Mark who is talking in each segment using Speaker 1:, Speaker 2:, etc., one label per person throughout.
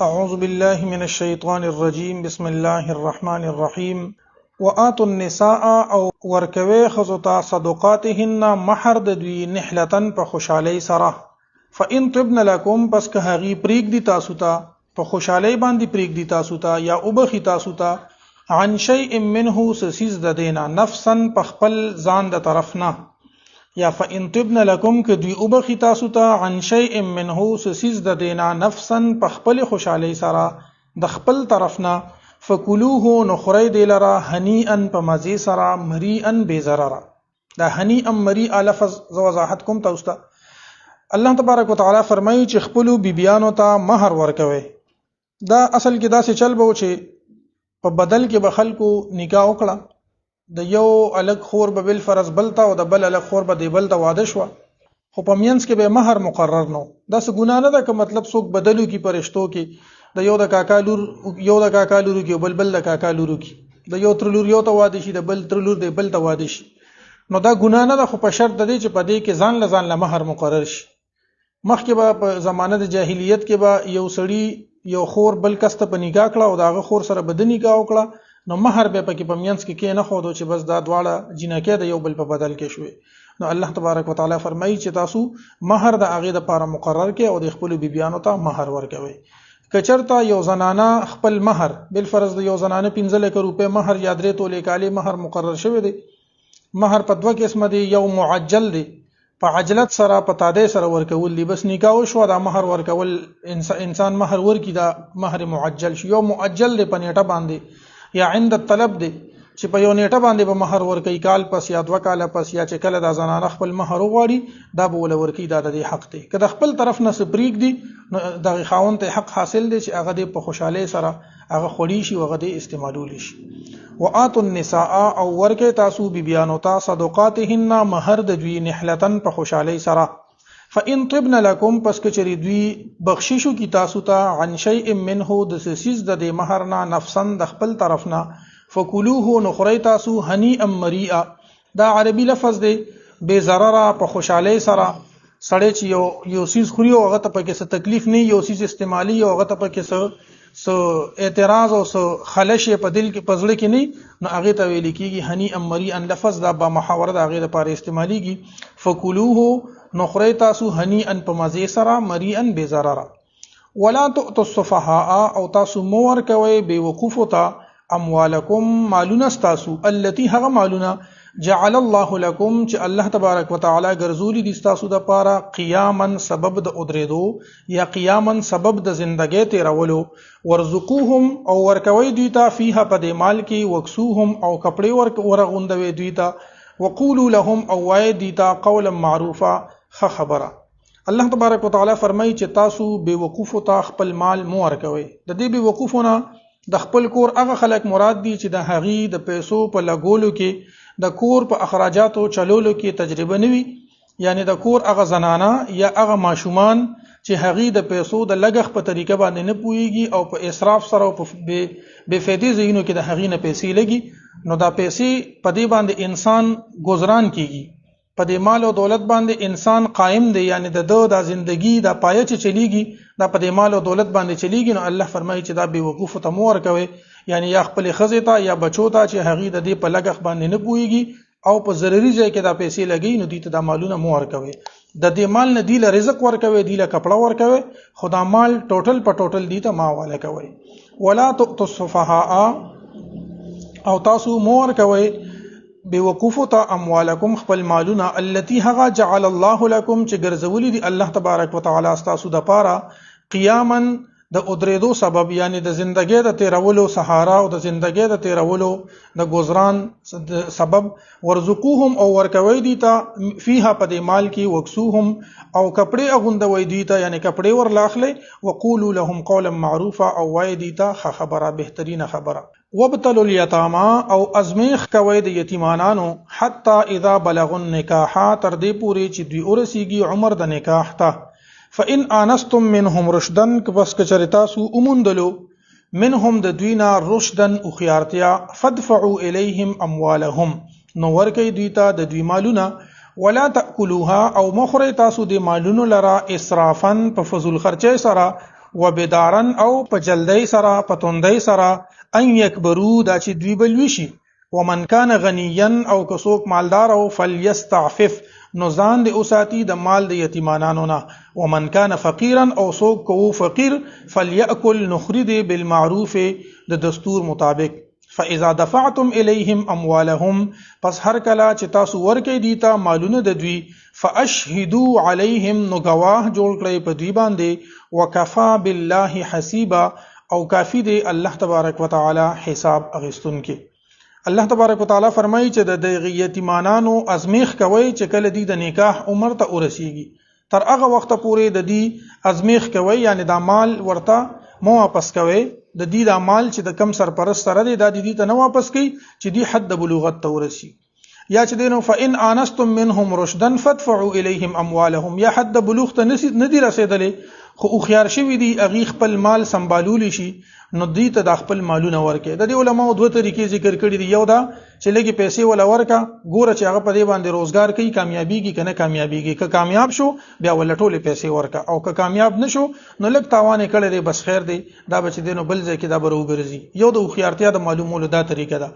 Speaker 1: اعوذ باللہ من الشیطان الرجیم بسم اللہ الرحمن الرحیم وآتوا النساء او ورکوي خزوتا صدقاتهن مہر د دوی نحلتن په خوشحالی سره فإن طبن لكم پس که هغي پریک دی تاسو ته په خوشحالی باندې پریک دی تاسو ته یا وبخي تاسو ته عن شيء منه سسیز د دینا نفسا په خپل ځان د طرفنا یا فإن طبن لكم که دوی وبخي تاسو ته عن شيء منه سسیز د دینا نفسا په خپل خوشحالی سره د خپل طرفنا فکلوه نخری دی لرا هنیئا په مزی سره مریئا بی ضرر دا هنیئا مریئا لفظ وضاحت کوم تاسو ته الله تبارک وتعالى فرمایي چې خپل بیبيانو ته مہر ورکوي دا اصل کې دا څه چل به چې په بدل کې به خلکو نکاح وکړه د یو الګ خور به بل فرض بلتا او د بل الګ خور به دی بلتا واده شو خو په مینس کې به مہر مقرر نو دا څه ګناه نه ده که مطلب څوک بدلو کی پرشتو کې د یو د کاکالور کې بل د کاکالورو کې د یو ترلور یو ته واده شي د بل ترلور دی بل ته واده شي نو دا ګناه نه ده خو په شرط دی چې په دې کې ځان له مہر مقرر شي مخکې به په زمانه د جاهلیت کې به یو سړی یو خور بل کس ته په نکاح کړه او داغه خور سره به د نکاح وکړه نو مہر به پکې په مینس کې نه خودو چې بس دا دواړه جنکه د یو بل په بدل کې شوي نو الله تبارک وتعالى فرمایي چې تاسو مہر د هغه لپاره مقرر کې او د خپل بیبيانو ته مہر ورکوي کچرتا یو زنانه خپل مہر بل فرض د یو زنانه 15 لک روپے مہر یا درې تولې کالی مہر مقرر شوی دی مہر په دوه قسم دی یو معجل دی په عجلت سره په تاده سره ورکول دی بس نکاح شو دا مہر ورکول انسان مہر ورکی دا مہر معجل شو یو معجل دی په نیټه باندې یا عند الطلب دی چې په یو نیټه باندې به مہر ورکي کال پس یا دوه کال پس یا چې کله دا زنانه خپل مہر وغواړي دا به ول ورکی دا د حق دی که د خپل طرف نه سپریک دی نو د خاوند ته حق حاصل دی چې هغه د په خوشاله سره هغه خوري شي هغه د استعمالول شي وآتوا النساء او ورکه تاسو بیبيانو ته صدقاتهن مہر د دوی نحلتن په خوشاله سره فإن طبن لكم پس کچری دوی بخششو کی تاسو ته عن شيء منه د سیز د مہرنا نفسا د خپل طرفنا فکلوه نخری تاسو هنیئا مریئا دا عربی لفظ دی بے ضرر په خوشاله سره سړی چې یو سیز خوري او هغه ته پکې څه تکلیف نه یو سیز استعمالي او هغه ته پکې څه اعتراض او څه خلش په دل کې پزړه کې نه نو هغه ته ویل کېږي هنیئا مریئا لفظ دا با محاوره د هغه لپاره استعماليږي فکلوه نخری تاسو هنیئا په مزه سره مریئا بے ضرر ولا تؤتوا السفهاء او تاسو مور کوي بے وقوف تا اموالکم مالونه تاسو التي هغه مالونه جعل الله لكم چې الله تبارک وتعالى ګرځولي دي تاسو د پاره قیاما سبب د ادریدو یا قیاما سبب د زندګۍ تیرولو ورزقوهم او ورکوي دوی ته فيها په دې مال کې وکسوهم او کپڑے ورغوندوي دوی ته وقولوا لهم او وای دوی ته قولا معروفا خبره الله تبارک وتعالى فرمایي چې تاسو بے وقوف ته خپل مال مو ورکوي د دې بے وقوفونه د خپل کور هغه خلک مراد دي چې د هغي د پیسو په لګولو کې د کور په اخراجاتو چلولو کې تجربه نوي یعنی د کور هغه زنانه یا هغه ماشومان چې هغي د پیسو د لګخ په طریقه باندې نه پويږي او په اسراف سره او په بے فائدې زینو کې د هغي نه پیسې لګي نو دا پیسې په دې باندې انسان گزاران کیږي په دې مال او دولت باندې انسان قائم دی یعنی د زندگی د پایه چې چلیږي دا په دې مال او دولت باندې چلیږي نو الله فرمایي چې دا بے وقوف ته مور کوي یعنی یا خپل خزه ته یا بچو ته چې هغه د دې په لګخ باندې نه پويږي او په ضروري ځای کې دا پیسې لګي نو دې ته د مالونه مور کوي د دې مال نه دی له رزق ورکوي دی له کپڑا ورکوي خدا مال ټوټل په ټوټل دی ته ماواله کوي ولا تؤتوا السفهاء او تاسو مور کوي بے وقوف ته اموالکم خپل مالونه التي هغه جعل الله لكم چې ګرځولي دي الله تبارک وتعالى تاسو د پاره قیاما د ادریدو سبب یعنی د زندګۍ د تیرولو سهارا او د زندګۍ د تیرولو د گزاران سبب ورزقوهم او ورکوي دي ته فيها په دې مال کې وکسوهم او کپڑے اغوندوي دي ته یعنی کپڑے ورلاخله وقولوا لهم قولا معروفا او وای دي ته خبره بهترینه خبره وابتلوا اليتامى او ازمیخ کوي د یتیمانانو حتی اذا بلغوا النکاح تر دې پوري چې دوی ورسیږي عمر د نکاح ته فإن آنستم منهم رشدا پس کچرتا سو اومندلو منهم د دوینا رشدا او خيارتیا فدفعوا الیهم اموالهم نو ورکی دوی ته د دوی مالونه ولا تاكلوها او مخری تاسو د مالونو لرا اسرافا په فضل خرچه سره وبدارن او په جلدی سره په توندی سره ان یکبرو دا چې دوی بلوي شي ومن کان غنیا او کڅوک مالدار او فلیستعفف نو ځان د اوساتی د مال د یتیمانانو نه ومن کان فقیرا او څوک کو فقیر فلیأکل نخرد بالمعروف د دستور مطابق فاذا دفعتم الیهم اموالهم پس هر کله چې تاسو ورکې دیتا مالونه د دوی فاشهدوا علیهم نو گواه جوړ کړئ په دوی باندې وکفا بالله حسیبا او کافی دی الله تبارک وتعالى حساب اغستون کې الله تبارک وتعالى فرمایي چې د یتیمانانو ازمیخ کوي چې کله دی د نکاح عمر ته ورسیږي تر هغه وخت پورې د دې ازمیخ کوي یعنی دا مال ورته مو واپس کوي د دې د مال چې د کم سرپرست سره دی د دې ته نه واپس کوي چې دی حد بلوغت ته ورسی یا چې دینو فإن آنستم منهم رشدا فادفعوا إليهم أموالهم یا حد بلوغ ته ندی رسیدلې خو خيار شوی دی اغي خپل مال سنبالول شي نو دی ته د خپل مالونه ورکې د دې علماء دوه طریقې ذکر کړي دي یو دا چې لګي پیسې ولا ورکا ګوره چې هغه په دې باندې روزګار کوي کامیابیږي کنه کامیابیږي که کامیاب شو بیا ول ټوله پیسې ورکا او که کامیاب نشو نو لګ تاوان کړي دی بس خیر دی دا بچ دینو بل ځای کې دا برو ګرځي یو د خيارتیا د معلومولو دا طریقه ده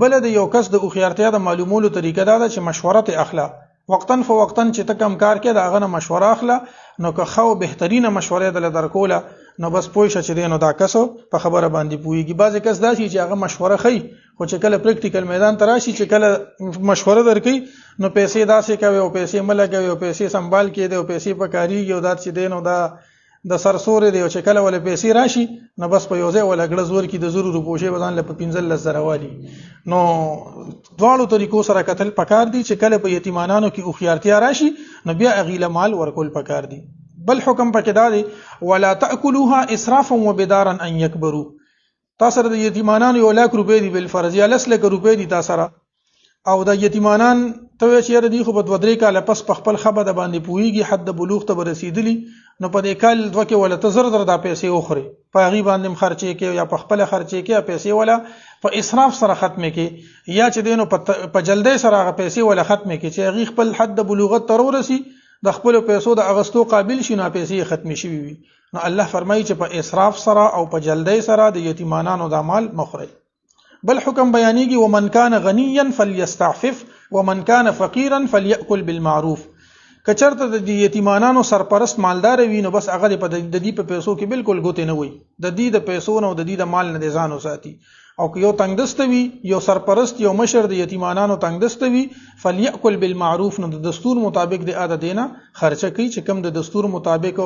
Speaker 1: بل د یو کس د خيارتیا د معلومولو طریقه دا چې مشورت اخلا وقتن فوقتن چې ته کم کار کې دا غنه مشوره اخلا نو که خو بهترینه مشوره دل درکوله نو بس پوه شې چې دینو دا کسو په خبره باندې پويږي بعضی کس دا چې هغه مشوره خي خو چې کله پریکټیکل میدان ته راشي چې کله مشوره درکې نو پیسې داسې کوي او پیسې ملګوي او پیسې سنبال کړي او پیسې پکاريږي او دا چې دینو دا د سرسورې دی او چې کله ول پیسې راشي نو بس په یوځای ول غړ زور کې د زورو روپوشه بدن ل 15,000 والی نو دواړو طریقو سره قتل پکار دي چې کله په یتیمانانو کې اوخيارتیا راشي نو بیا اغیله مال ورکول پکار دي بل حکم پکې دا دی ولا تاكلوها اسرافا وبدارا ان يكبروا تاسو د یتیمانانو یو لاک روپے دی بل فرض یا لس لک روپے دی تاسو او د یتیمانان ته چې دی خو په 2-3 کال پس په خپل خبره د باندې پويږي حد بلوغ ته رسیدلی نو په دې کال دوه کې ولا تزر در د پیسې اوخري په غي باندې خرچې کې یا په خپل خرچې کې پیسې ولا په اسراف سره ختمه کې یا چې دینو په جلدی سره غ پیسې ولا ختمه کې چې غي خپل حد بلوغت تر ورسي د خپل پیسو د اغستو قابل شي نو پیسې ختمي شي وي نو الله فرمایي چې په اسراف سره او په جلدی سره د یتیمانانو د مال مخري بل حکم بیانېږي ومن کان غنیا فلیستعفف ومن کان فقیرا فلیأکل بالمعروف کچرته د یتیمانانو سرپرست مالدار وي نو بس هغه په د دې په پیسو کې بالکل ګوتې نه وي د دې د پیسو نو د دې د مال نه ځان وساتي او که یو تنگدست وي یو سرپرست یو مشر د یتیمانانو تنگدست وي فلیأکل بالمعروف نو د دستور مطابق د اده دینه خرچه کوي چې کم د دستور مطابق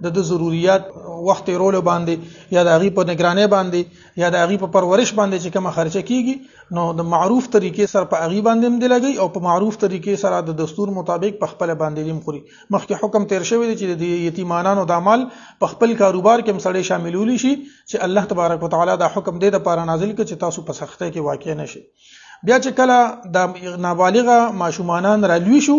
Speaker 1: د ضرورت وخت رول باندې یا د غي په نگرانۍ باندې یا د غي په پرورش باندې چې کوم خرچه کیږي نو د معروف طریقې سره په غي باندې هم دی لګي او په معروف طریقې سره د دستور مطابق په خپل باندې هم خوري مخکې حکم تیر شوی دی چې د یتیمانانو د مال په خپل کاروبار کې مسړې شاملول شي چې الله تبارک وتعالى دا حکم دی د پاره نازل کړي چې تاسو په سختۍ کې واقع نشي بیا چې کله د نابالغه ماشومانان را لوي شو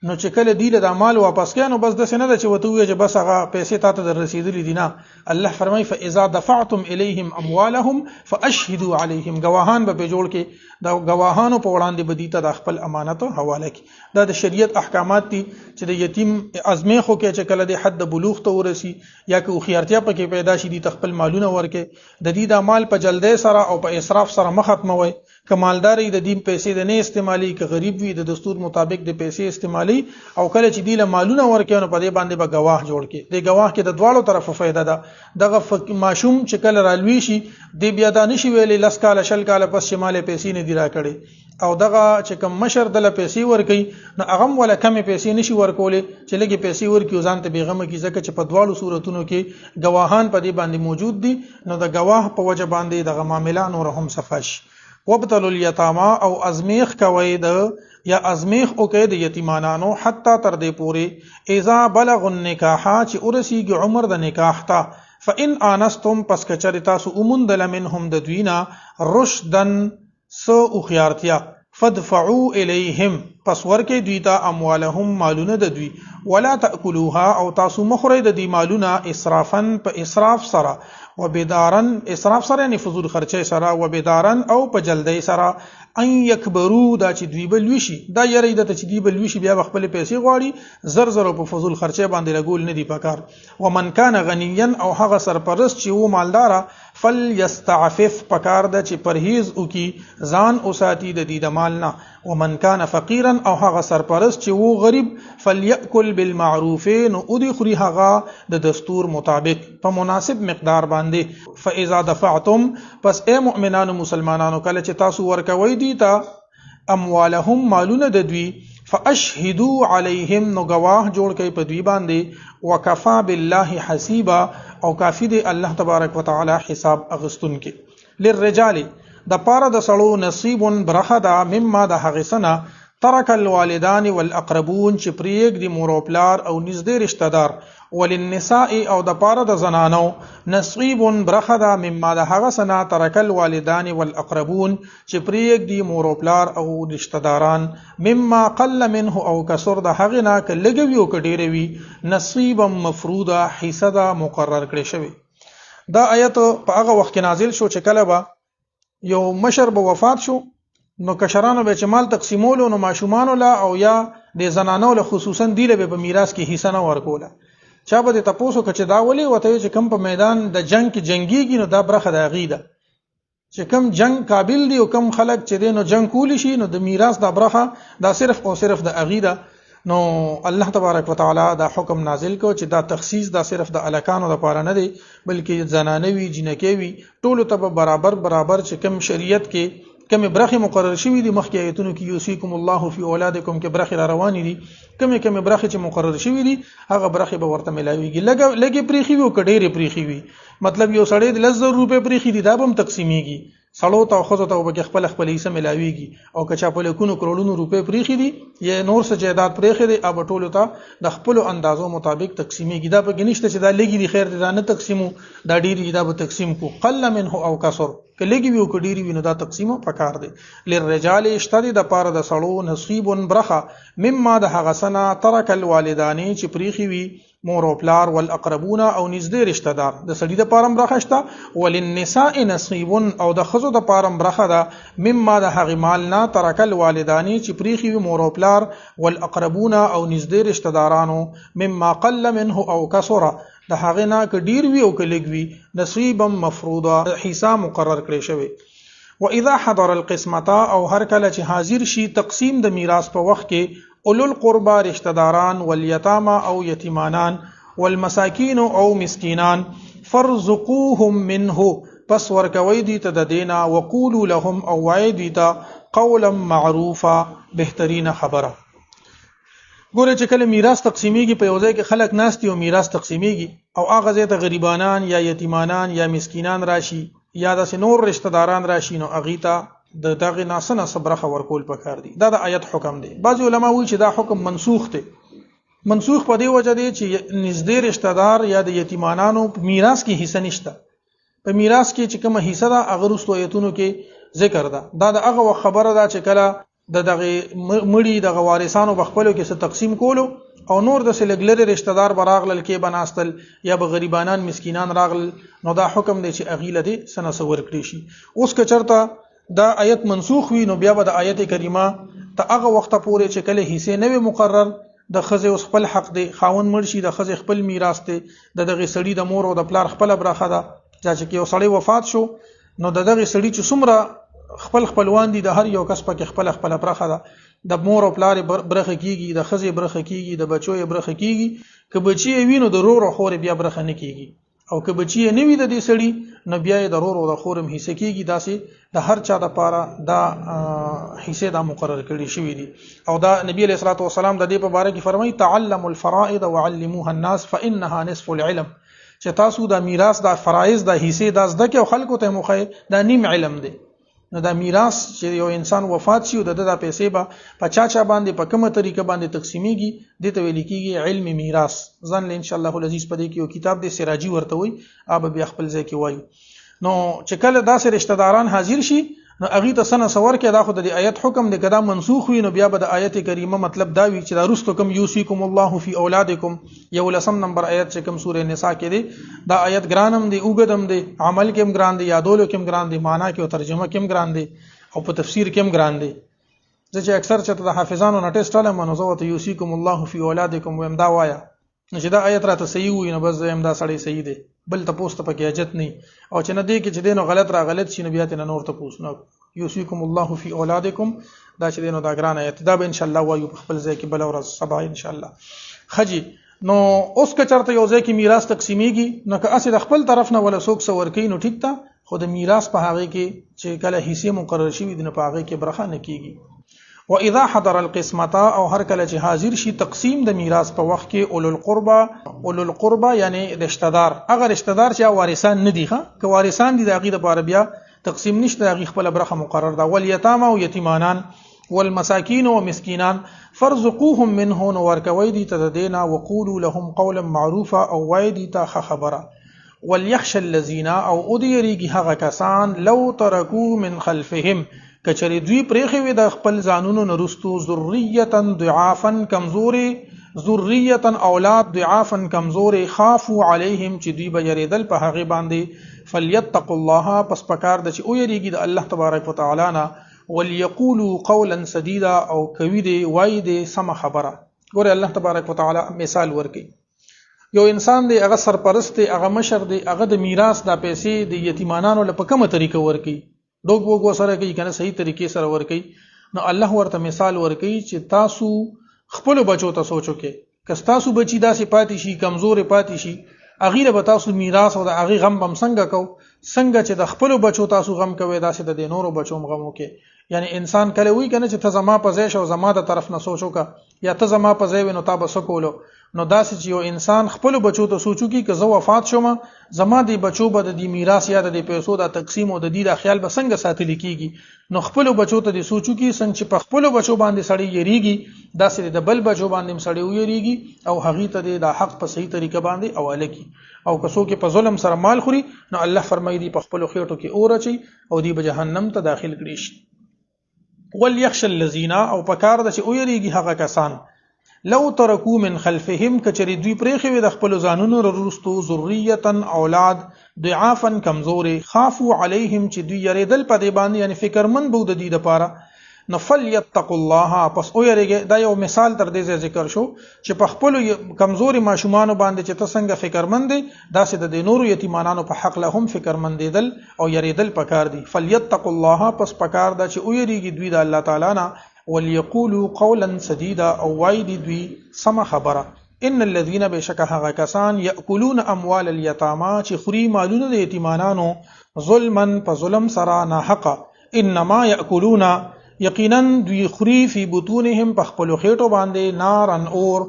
Speaker 1: نو چې کله دی له مال واپس کینو بس د سینه چې وته وي چې بس هغه پیسې تاسو در رسیدلې دي نه الله فرمای فاذا دفعتم اليهم اموالهم فاشهدوا عليهم گواهان به جوړ کې دا گواهانو په وړاندې بدیته د خپل امانت حواله کې دا د شریعت احکامات دي چې د یتیم ازمیخو کې چې کله د حد بلوغ ته ورسی یا که خيارتیا پکې پیدا شي د خپل مالونه ورکه د دې د مال په جلدی سره او په اسراف سره مختموي کمالداري د دین پیسې د نه استعمالي که غریب وي د دستور مطابق د پیسې استعمالي او کله چې دی له مالونه ورکېونه په دې باندې به گواه جوړ کې د گواه کې د دواړو طرفو فائدہ ده دغه ماشوم چې کله رالوي شي د بیا د نشي ویلې لس کال شل کال پس شماله پیسې نه دی را کړي او دغه چې کوم مشر د پیسې ورکي نو هغه ولا کم پیسې نشي ورکولې چې لګي پیسې ورکي ځان ته بیغمه کی ځکه چې په دواړو صورتونو کې گواهان په دې باندې موجود دي نو د گواه په وجه باندې دغه معاملات نور هم صفاش وابتلوا الیتاما او ازمیخ کوي د یا ازمیخ او کې د یتیمانانو حتی تر دې پوري اذا بلغ النکاح چې ورسیږي عمر د نکاح ته فان انستم پس کچری تاسو اومندل منهم د دوینا رشدن سو او خيارتیا فدفعوا الیهم پس ورکه دوی ته اموالهم مالونه د دوی ولا تاكلوها او تاسو مخری د دې مالونه اسرافن په اسراف سره وبدارن اسراف سره نه فضول خرچه سره وبدارن او په جلدی سره ان یکبرو دا چې دوی بل وشي دا یری د چې دوی بل وشي بیا خپل پیسې غواړي زر زر په فضول خرچه باندې لګول نه دی پکار ومن کان غنیا او هغه سرپرست چې و مالدار فلیستعفف پکار د چې پرهیز وکي ځان اوساتی د دې د مال نه ومن کان فقیرا او هغه سرپرست چې و غریب فلیاکل بالمعروف نو ادي خوري هغه د دستور مطابق په مناسب مقدار باندې فاذا دفعتم پس اے مؤمنانو مسلمانانو کله چې تاسو ورکوي دي تا اموالهم مالونه د دوی فاشهدوا علیهم نو گواه جوړ کړي په دوی باندې وکفا بالله حسیبا او کافی دی الله تبارک وتعالى حساب اغستون کې للرجال د پاره د سړو نصیب برخدا مما د هغه سنه ترک الوالدان والاقربون چې پریګ دی مور او پلار او نږدې رشتہ دار وللنساء او د پاره د زنانو نصیب برخدا مما د هغه سنا ترک الوالدان والاقربون چې پریګ دی مور او پلار او رشتہ داران مما قل منه او کسر د هغه نه کلګوي او کډیروي نصیبا مفروضا حصدا مقرر کړی شوی دا آیت په هغه وخت کې نازل شو چې کله با یو مشر به وفات شو نو کشرانو به چې مال تقسیمولو نو ماشومانو لا او یا د زنانو له خصوصا دی له په میراث کې حصہ نه ورکوله چا به تاسو کچ دا ولي وته چې کم په میدان د جنگ کې جنگيږي نو دا برخه د عقیده چې کم جنگ قابل دي او کم خلک چې دین نو جنگ کولی شي نو د میراث د برخه دا صرف او صرف د عقیده نو الله تبارک وتعالى دا حکم نازل کو چې دا تخصیص دا صرف د الکانو لپاره نه دی بلکې زنانوي جنکوي ټول ته برابر چې کم شریعت کې کم برخه مقرر شوی دي مخکې آیتونو کې یوسیکم الله فی اولادکم کې برخه را روانې دي کم برخه چې مقرر شوی دي هغه برخه به ورته ملاويږي لګي پریخي وي او کډېره پریخي وي مطلب یو سړی د 100 روپے پریخي دي دا به تقسیمیږي سړو ته خو ته به خپل حصہ ملاويږي او کچا په لکونو کروڑونو روپے پریخي دي یا نور څه جیدات پریخي دي اب ټولو ته د خپل اندازو مطابق تقسیمیږي دا به نشته چې دا لګي دي خیر دي نه تقسیمو دا ډیری دا به تقسیم کو قل منه او کسر کلهږي وی او کډيري وینو دا تقسیم پکار دی للرجال اشتدي د پاره د سړو نصیب برخه مما د هغه سنا ترک الوالدان چې پریخي وی مور او پلار والاقربون او نږدې رشتہ دار د سړي د پاره برخه شته وللنساء نصیب او د خزو د پاره برخه ده مما د هغه مال نه ترک الوالدان چې پریخي وی مور او پلار والاقربون او نږدې رشتہ دارانو مما قل منه او کسر د هغه نه کډیر وی او کلګوي نصیبا مفروضا حصہ مقرر کړی شوی و اذا حضر القسمه او هر کله چې حاضر شي تقسیم د میراث په وخت کې اولو القربى رشتہ داران والیتاما او یتیمانان والمساکین او مسکینان فرزقوهم منه پس ورکوي دي ته د دینا وقولوا لهم او وای دي ته قولا معروفا بهترین خبره ګوره چې کله میراث تقسیمیږي په یو ځای کې خلک ناستي او میراث تقسیمیږي او هغه ځای ته غریبانان یا یتیمانان یا مسکینان راشي یا د نور رشتہ داران راشي نو اغیتا د دغه ناسنه صبرخه ورکول پکار دي دا د آیت حکم دی بعض علما وایي چې دا حکم منسوخ دی منسوخ په دی وجه دی چې نږدې رشتہ دار یا د یتیمانانو میراث کې حصہ نشته په میراث کې چې کومه حصہ ده هغه رستو آیتونو کې ذکر ده دا هغه خبره ده چې کله د دغه مړی د وارثانو بخپلو کې څه تقسیم کولو او نور د سلګلری رشتہ دار براغل کې بناستل یا به غریبانان مسکینان راغل نو دا حکم دی چې اغیله دي سنه سور کړی شي اوس که چرته دا آیت منسوخ وي نو بیا به د آیت کریمه ته هغه وخت پورې چې کله حصے نه مقرر د خزه اوس خپل حق دی خاون مرشي د خزه خپل میراث دی دغه سړی د مور او د پلار خپل برخه ده چې یو سړی وفات شو نو دغه سړی چې څومره خپلوان دي د هر یو کس په کې خپل برخه ده د مور او پلار برخه کیږي د خزه برخه کیږي د بچو برخه کیږي که بچي وینو د رور او خور بیا برخه نه کیږي او که بچي نه وي د دې سړي نو بیا د رور او د خورم حصہ کیږي داسې د هر چا د پاره دا حصے دا مقرر کړي شوی دي او دا نبی علیہ الصلوۃ والسلام د دې په باره کې فرمایي تعلموا الفرائض وعلموها الناس فانها نصف العلم چې تاسو د میراث د فرایض د حصے د زده کې او خلکو ته مخه دا نیم علم دی نو دا میراث چې یو انسان وفات شي او د پیسې به په چا باندې په کومه طریقه باندې تقسیمیږي د ته ویل کېږي علم میراث ځان له ان شاء الله العزیز په دې کې یو کتاب د سراجی ورته وي اب بیا خپل ځای کې وایي نو چې کله داسې رشتہ داران حاضر شي نو اغه ته سنه سور کې دا خو د آیت حکم د کدا منسوخ وي نو بیا به د آیت کریمه مطلب دا وی چې دا رستو کم یوسیکم الله فی اولادکم یو لسم نمبر آیت چې کم سورې نساء کې دی دا آیت ګرانم دی اوګدم دی عمل کې ګران دی یادولو کې ګران دی معنا کې او ترجمه کې ګران دی او په تفسیر کې هم ګران دی. چې اکثر چې د حافظانو نه ټیسټ علم نو زو ته یوسیکم الله فی اولادکم ویم دا وایا نو چې دا آیت راته صحیح وي نو بس زم دا سړی صحیح دی بل ته پوسټ پکې اجت نه او چې نه دی کې چې دینو غلط را غلط شي نو بیا ته نور ته پوښتنه یوسیکم الله فی اولادکم دا چې دینو دا ګران آیت دا به ان شاء الله وایو په خپل ځای کې بل ورځ سبا ان شاء الله خجی. نو اوس که چرته یو ځای کې میراث تقسیمیږي نو که اسې د خپل طرف نه ولا څوک سور کوي نو ټیک تا خو د میراث په هغه کې چې کله حصے مقرر شي د نه په هغه کې برخه نه کیږي. واذا حضر القسمه او هر کله چې حاضر شي تقسیم د میراث په وخت کې اولو القربا یعنی رشتہ دار اگر رشتہ دار چې وارثان نه دي که وارثان دي د هغه لپاره بیا تقسیم نشته هغه خپل برخه مقرر ده. والیتام او یتیمانان والمساکین او مسکینان فرزقوهم منه ورکوي دي تدینا وقولوا لهم قولا معروفا او وای دي تا خبره. وليخشى الذين او اديريږي هغه کسان لو ترکو من خلفهم کچری دوی پرېخي وي د خپل ځانونو نرستو ذریه ضعافا کمزوري ذریه اولاد ضعافا کمزوري خافوا عليهم چې دوی به یریدل په هغه باندې فليتقوا الله پس پکار د چې او یریږي د الله تبارک وتعالى نه وليقولوا قولا سديدا او کوي دی وای دی سم خبره. ګوره الله تبارک وتعالى مثال ورکي یو انسان دی هغه سرپرست دی هغه مشر دی هغه د میراث د پیسې د یتیمانانو لپاره کومه طریقه ورکي ډوګ وګ سره کوي کنه صحیح طریقې سره ورکي نو الله ورته مثال ورکي چې تاسو خپل بچو ته سوچو کې که تاسو بچی داسې پاتې شي کمزور پاتې شي اغیره به تاسو میراث او د اغي غم بم څنګه کو څنګه چې د خپل بچو تاسو غم کوي داسې د نورو بچو غم وکي. یعنی انسان کله وی کنه چې ته زما په ځای شو زما د طرف نه سوچو کا یا ته زما په ځای ونو تا به سکولو نو داسې چې یو انسان خپل بچو ته سوچو کی که زه وفات شوم زما د بچو به د میراث یا د پیسو د تقسیم او د دې د خیال به څنګه ساتل کیږي نو خپل بچو ته د سوچو کی څنګه چې په خپل بچو باندې سړی یریږي داسې د بل بچو باندې سړی یریږي او هغه ته د حق په صحیح طریقه باندې حواله کی او کسو کې په ظلم سره مال خوري نو الله فرمایي دی په خپل خېټو کې اورچي او دی به جهنم ته داخل کړي شي. وليخشى الذين او پکار د چې او یریږي هغه کسان لو ترکو من خلفهم کچری دوی پرېخي وي د خپل ځانونو رستو ذریه اولاد ضعافا کمزوري خافوا عليهم چې دوی یریدل په دې باندې یعنی فکرمن بو د دې لپاره نفلیتقوا الله پس او یریږي دا یو مثال تر دې ذکر شو چې په خپل کمزوري ماشومان باندې چې تاسو فکرمن دي داسې د نورو یتیمانانو په حق له هم فکرمن دي او یریدل پکار دي. فلیتقوا الله پس پکار دا چې او یریږي دوی د الله تعالی نه وليقولوا قولا سديدا او وای دي دوی سم خبره. ان الذين بشكها كسان ياكلون اموال اليتامى چې خوري مالونه د یتیمانانو ظلما فظلم سرا نه حق انما ياكلون یقینا دوی خوري فی بطونهم په خپل خېټو باندې نارن اور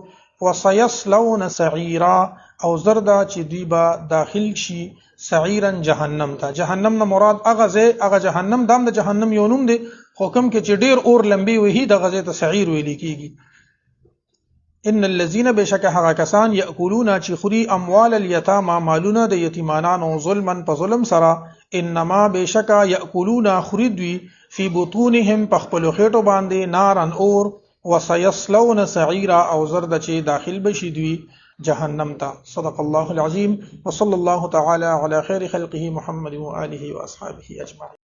Speaker 1: وسيصلون سعيرا او زردا چې دوی به داخل شي سعيرا جهنم ته. جهنم نه مراد هغه جهنم دام د جهنم یو نوم دی حکم کې چې ډیر اور لمبي وي د غزه ته سعير ویل کیږي. ان الذين بشكها كسان ياكلون چې خوري اموال اليتامى مالونه د یتیمانانو ظلما فظلم سرا انما بشكا ياكلون خردوي فی بطونهم پخپلو خېټو باندې نارن اور وسيصلون سعيرا او زرد چې داخل بشي دوی جهنم ته. صدق الله العظیم وصلى الله تعالى على خير خلقه محمد وآله وأصحابه أجمعين.